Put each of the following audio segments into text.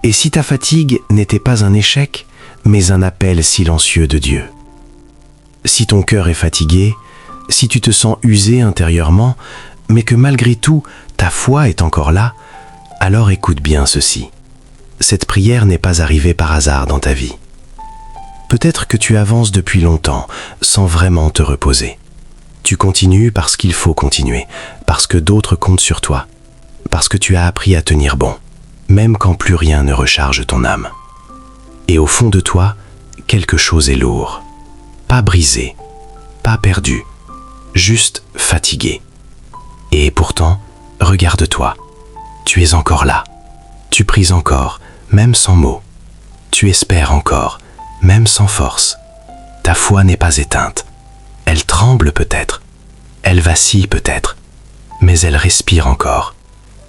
Et si ta fatigue n'était pas un échec, mais un appel silencieux de Dieu? Si ton cœur est fatigué, si tu te sens usé intérieurement, mais que malgré tout, ta foi est encore là, alors écoute bien ceci. Cette prière n'est pas arrivée par hasard dans ta vie. Peut-être que tu avances depuis longtemps, sans vraiment te reposer. Tu continues parce qu'il faut continuer, parce que d'autres comptent sur toi, parce que tu as appris à tenir bon, même quand plus rien ne recharge ton âme. Et au fond de toi, quelque chose est lourd. Pas brisé, pas perdu, juste fatigué. Et pourtant, regarde-toi, tu es encore là. Tu pries encore, même sans mots. Tu espères encore, même sans force. Ta foi n'est pas éteinte. Elle tremble peut-être, elle vacille peut-être, mais elle respire encore.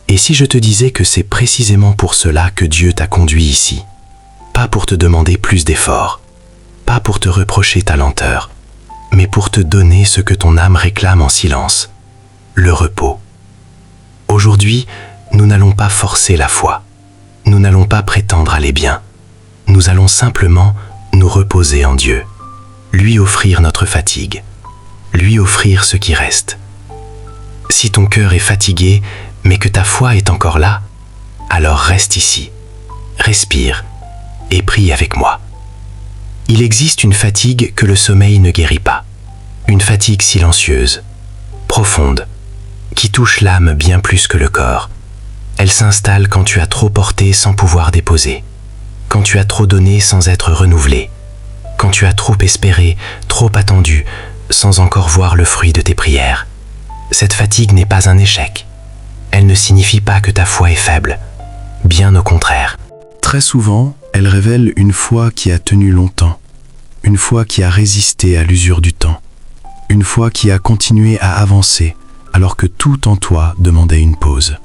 Et si je te disais que c'est précisément pour cela que Dieu t'a conduit ici? Pas pour te demander plus d'efforts, pas pour te reprocher ta lenteur, mais pour te donner ce que ton âme réclame en silence, le repos. Aujourd'hui, nous n'allons pas forcer la foi, nous n'allons pas prétendre aller bien, nous allons simplement nous reposer en Dieu, lui offrir notre fatigue, lui offrir ce qui reste. Si ton cœur est fatigué, mais que ta foi est encore là, alors reste ici, respire et prie avec moi. Il existe une fatigue que le sommeil ne guérit pas, une fatigue silencieuse, profonde, qui touche l'âme bien plus que le corps. Elle s'installe quand tu as trop porté sans pouvoir déposer, quand tu as trop donné sans être renouvelé, quand tu as trop espéré, trop attendu, sans encore voir le fruit de tes prières. Cette fatigue n'est pas un échec. Elle ne signifie pas que ta foi est faible. Bien au contraire. Très souvent, elle révèle une foi qui a tenu longtemps, une foi qui a résisté à l'usure du temps, une foi qui a continué à avancer alors que tout en toi demandait une pause.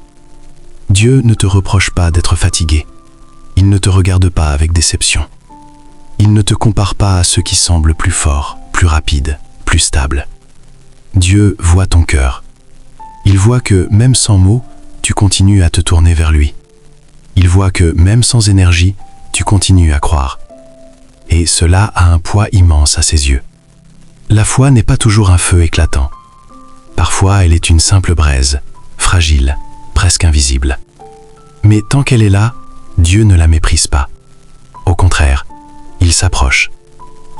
Dieu ne te reproche pas d'être fatigué. Il ne te regarde pas avec déception. Il ne te compare pas à ceux qui semblent plus forts, plus rapides, plus stables. Dieu voit ton cœur. Il voit que, même sans mots, tu continues à te tourner vers lui. Il voit que, même sans énergie, tu continues à croire. Et cela a un poids immense à ses yeux. La foi n'est pas toujours un feu éclatant. Parfois, elle est une simple braise, fragile, presque invisible. Mais tant qu'elle est là, Dieu ne la méprise pas. Au contraire, il s'approche.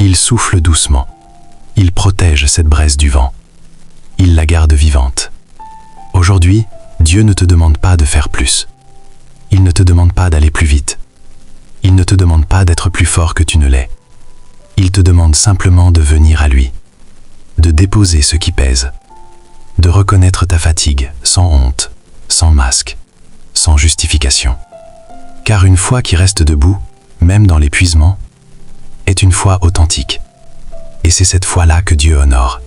Il souffle doucement. Il protège cette braise du vent. Il la garde vivante. Aujourd'hui, Dieu ne te demande pas de faire plus. Il ne te demande pas d'aller plus vite. Il ne te demande pas d'être plus fort que tu ne l'es. Il te demande simplement de venir à lui, de déposer ce qui pèse, de reconnaître ta fatigue sans honte, sans masque, sans justification. Car une foi qui reste debout, même dans l'épuisement, est une foi authentique. Et c'est cette foi-là que Dieu honore.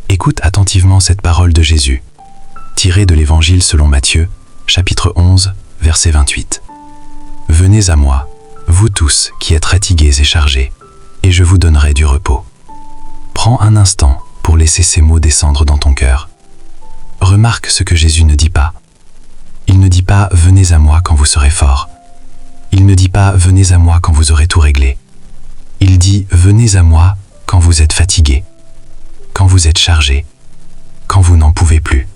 Écoute attentivement cette parole de Jésus, tirée de l'Évangile selon Matthieu, chapitre 11, verset 28. « Venez à moi, vous tous qui êtes fatigués et chargés, et je vous donnerai du repos. » Prends un instant pour laisser ces mots descendre dans ton cœur. Remarque ce que Jésus ne dit pas. Il ne dit pas « venez à moi quand vous serez fort ». Il ne dit pas « venez à moi quand vous aurez tout réglé ». Il dit « venez à moi quand vous êtes fatigué, quand vous êtes chargé, quand vous n'en pouvez plus ».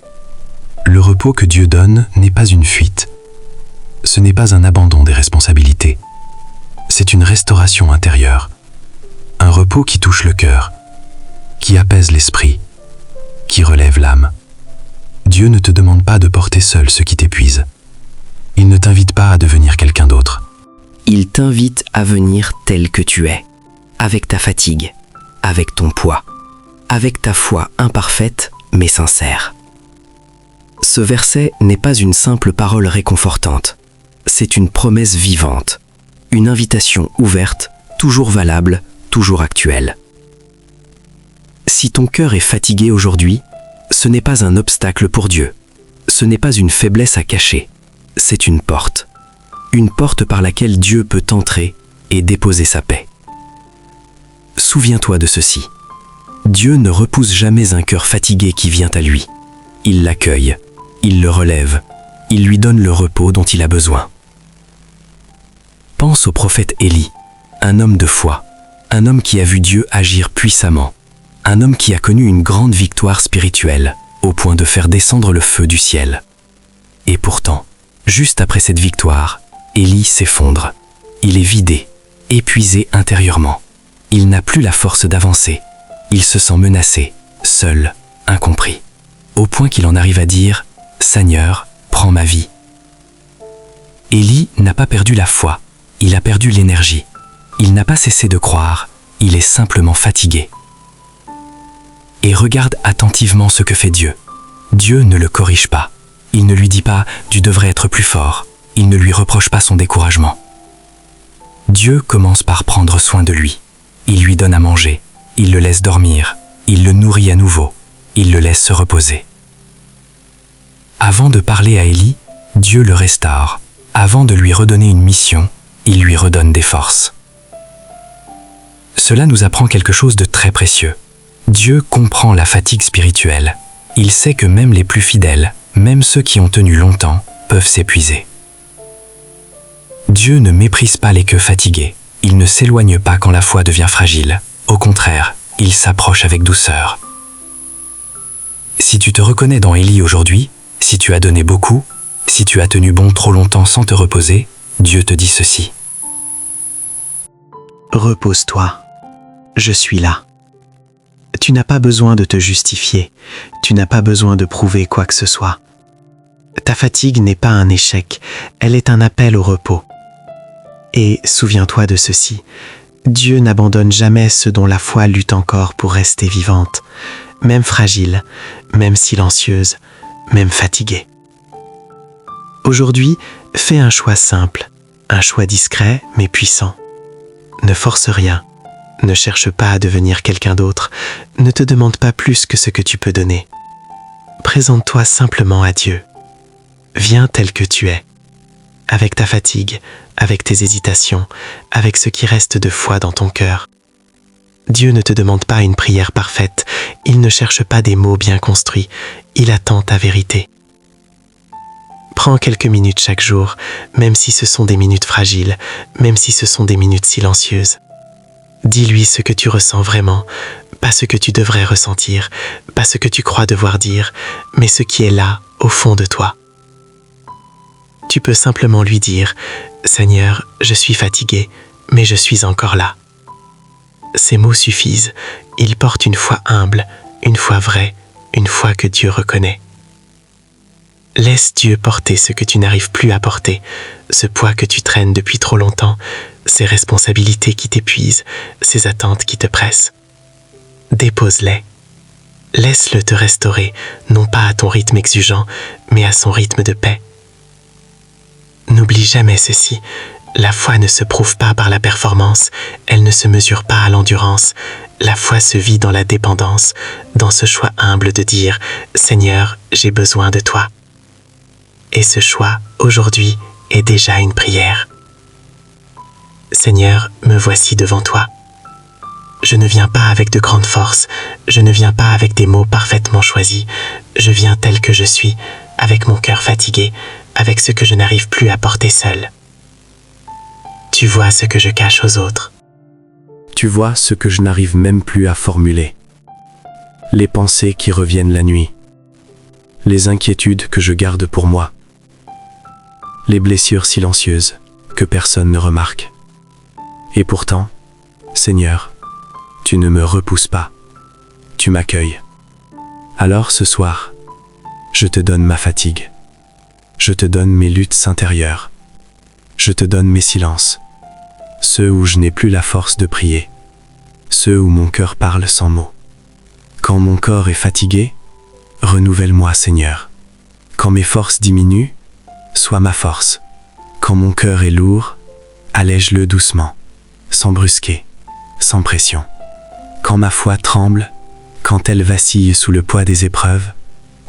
Le repos que Dieu donne n'est pas une fuite. Ce n'est pas un abandon des responsabilités. C'est une restauration intérieure. Un repos qui touche le cœur, qui apaise l'esprit, qui relève l'âme. Dieu ne te demande pas de porter seul ce qui t'épuise. Il ne t'invite pas à devenir quelqu'un d'autre. Il t'invite à venir tel que tu es, avec ta fatigue, avec ton poids, avec ta foi imparfaite mais sincère. Ce verset n'est pas une simple parole réconfortante, c'est une promesse vivante, une invitation ouverte, toujours valable, toujours actuelle. Si ton cœur est fatigué aujourd'hui, ce n'est pas un obstacle pour Dieu, ce n'est pas une faiblesse à cacher, c'est une porte par laquelle Dieu peut entrer et déposer sa paix. Souviens-toi de ceci, Dieu ne repousse jamais un cœur fatigué qui vient à lui. Il l'accueille, il le relève, il lui donne le repos dont il a besoin. pense au prophète Élie, un homme de foi, un homme qui a vu Dieu agir puissamment, un homme qui a connu une grande victoire spirituelle, au point de faire descendre le feu du ciel. Et pourtant, juste après cette victoire, Élie s'effondre. Il est vidé, épuisé intérieurement. Il n'a plus la force d'avancer. Il se sent menacé, seul, incompris, au point qu'il en arrive à dire « Seigneur, prends ma vie ». Élie n'a pas perdu la foi, il a perdu l'énergie. Il n'a pas cessé de croire, il est simplement fatigué. Et regarde attentivement ce que fait Dieu. Dieu ne le corrige pas. Il ne lui dit pas « tu devrais être plus fort ». Il ne lui reproche pas son découragement. Dieu commence par prendre soin de lui. Il lui donne à manger, il le laisse dormir, il le nourrit à nouveau, il le laisse se reposer. Avant de parler à Élie, Dieu le restaure. Avant de lui redonner une mission, il lui redonne des forces. Cela nous apprend quelque chose de très précieux. Dieu comprend la fatigue spirituelle. Il sait que même les plus fidèles, même ceux qui ont tenu longtemps, peuvent s'épuiser. Dieu ne méprise pas les queues fatigués. Il ne s'éloigne pas quand la foi devient fragile. Au contraire, il s'approche avec douceur. Si tu te reconnais dans Élie aujourd'hui, si tu as donné beaucoup, si tu as tenu bon trop longtemps sans te reposer, Dieu te dit ceci. Repose-toi, je suis là. Tu n'as pas besoin de te justifier, tu n'as pas besoin de prouver quoi que ce soit. Ta fatigue n'est pas un échec, elle est un appel au repos. Et souviens-toi de ceci, Dieu n'abandonne jamais ceux dont la foi lutte encore pour rester vivante, même fragile, même silencieuse, même fatiguée. Aujourd'hui, fais un choix simple, un choix discret mais puissant. Ne force rien, ne cherche pas à devenir quelqu'un d'autre, ne te demande pas plus que ce que tu peux donner. Présente-toi simplement à Dieu. Viens tel que tu es, avec ta fatigue, avec tes hésitations, avec ce qui reste de foi dans ton cœur. Dieu ne te demande pas une prière parfaite, il ne cherche pas des mots bien construits, il attend ta vérité. Prends quelques minutes chaque jour, même si ce sont des minutes fragiles, même si ce sont des minutes silencieuses. Dis-lui ce que tu ressens vraiment, pas ce que tu devrais ressentir, pas ce que tu crois devoir dire, mais ce qui est là, au fond de toi. Tu peux simplement lui dire « Seigneur, je suis fatigué, mais je suis encore là ». Ces mots suffisent, ils portent une foi humble, une foi vraie, une foi que Dieu reconnaît. Laisse Dieu porter ce que tu n'arrives plus à porter, ce poids que tu traînes depuis trop longtemps, ces responsabilités qui t'épuisent, ces attentes qui te pressent. Dépose-les. Laisse-le te restaurer, non pas à ton rythme exigeant, mais à son rythme de paix. N'oublie jamais ceci, la foi ne se prouve pas par la performance, elle ne se mesure pas à l'endurance. La foi se vit dans la dépendance, dans ce choix humble de dire « Seigneur, j'ai besoin de toi ». Et ce choix, aujourd'hui, est déjà une prière. Seigneur, me voici devant toi. Je ne viens pas avec de grandes forces, je ne viens pas avec des mots parfaitement choisis, je viens tel que je suis, avec mon cœur fatigué, avec ce que je n'arrive plus à porter seul. Tu vois ce que je cache aux autres. Tu vois ce que je n'arrive même plus à formuler. Les pensées qui reviennent la nuit. Les inquiétudes que je garde pour moi. Les blessures silencieuses que personne ne remarque. Et pourtant, Seigneur, tu ne me repousses pas. Tu m'accueilles. Alors ce soir, je te donne ma fatigue. Je te donne mes luttes intérieures. Je te donne mes silences. Ceux où je n'ai plus la force de prier. Ceux où mon cœur parle sans mots. Quand mon corps est fatigué, renouvelle-moi, Seigneur. Quand mes forces diminuent, sois ma force. Quand mon cœur est lourd, allège-le doucement, sans brusquer, sans pression. Quand ma foi tremble, quand elle vacille sous le poids des épreuves,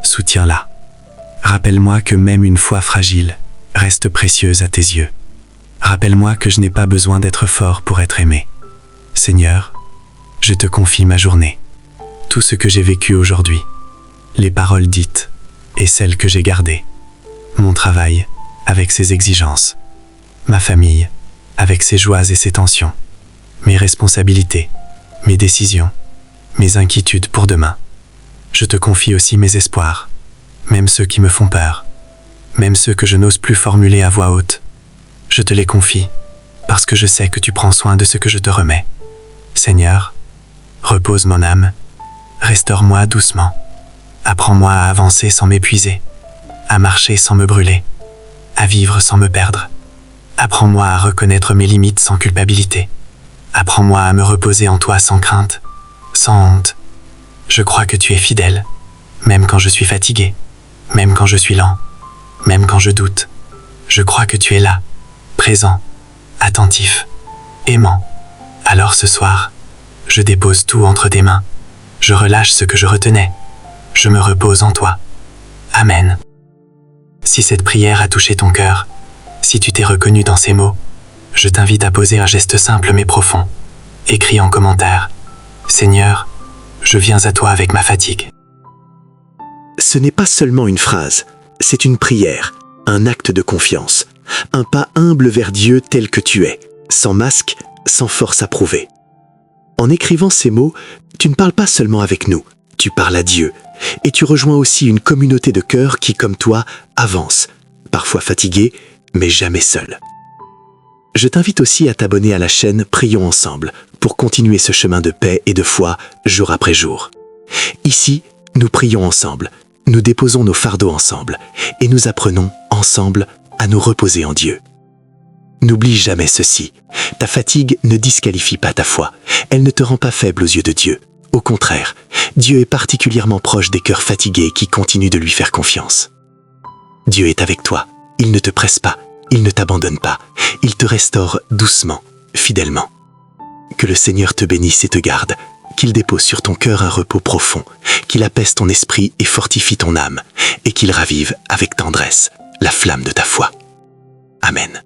soutiens-la. Rappelle-moi que même une foi fragile reste précieuse à tes yeux. Rappelle-moi que je n'ai pas besoin d'être fort pour être aimé. Seigneur, je te confie ma journée, tout ce que j'ai vécu aujourd'hui, les paroles dites et celles que j'ai gardées, mon travail avec ses exigences, ma famille avec ses joies et ses tensions, mes responsabilités, mes décisions, mes inquiétudes pour demain. Je te confie aussi mes espoirs, même ceux qui me font peur, même ceux que je n'ose plus formuler à voix haute. Je te les confie, parce que je sais que tu prends soin de ce que je te remets. Seigneur, repose mon âme, restaure-moi doucement. Apprends-moi à avancer sans m'épuiser, à marcher sans me brûler, à vivre sans me perdre. Apprends-moi à reconnaître mes limites sans culpabilité. Apprends-moi à me reposer en toi sans crainte, sans honte. Je crois que tu es fidèle, même quand je suis fatigué, même quand je suis lent, même quand je doute. Je crois que tu es là, présent, attentif, aimant. Alors ce soir, je dépose tout entre tes mains. Je relâche ce que je retenais. Je me repose en toi. Amen. Si cette prière a touché ton cœur, si tu t'es reconnu dans ces mots, je t'invite à poser un geste simple mais profond. Écris en commentaire « Seigneur, je viens à toi avec ma fatigue ». Ce n'est pas seulement une phrase, c'est une prière, un acte de confiance, un pas humble vers Dieu tel que tu es, sans masque, sans force à prouver. En écrivant ces mots, tu ne parles pas seulement avec nous, tu parles à Dieu, et tu rejoins aussi une communauté de cœurs qui, comme toi, avance, parfois fatiguée, mais jamais seule. Je t'invite aussi à t'abonner à la chaîne Prions Ensemble pour continuer ce chemin de paix et de foi jour après jour. Ici, nous prions ensemble, nous déposons nos fardeaux ensemble et nous apprenons ensemble à nous reposer en Dieu. N'oublie jamais ceci, ta fatigue ne disqualifie pas ta foi, elle ne te rend pas faible aux yeux de Dieu. Au contraire, Dieu est particulièrement proche des cœurs fatigués qui continuent de lui faire confiance. Dieu est avec toi, il ne te presse pas, il ne t'abandonne pas, il te restaure doucement, fidèlement. Que le Seigneur te bénisse et te garde, qu'il dépose sur ton cœur un repos profond, qu'il apaise ton esprit et fortifie ton âme, et qu'il ravive avec tendresse la flamme de ta foi. Amen.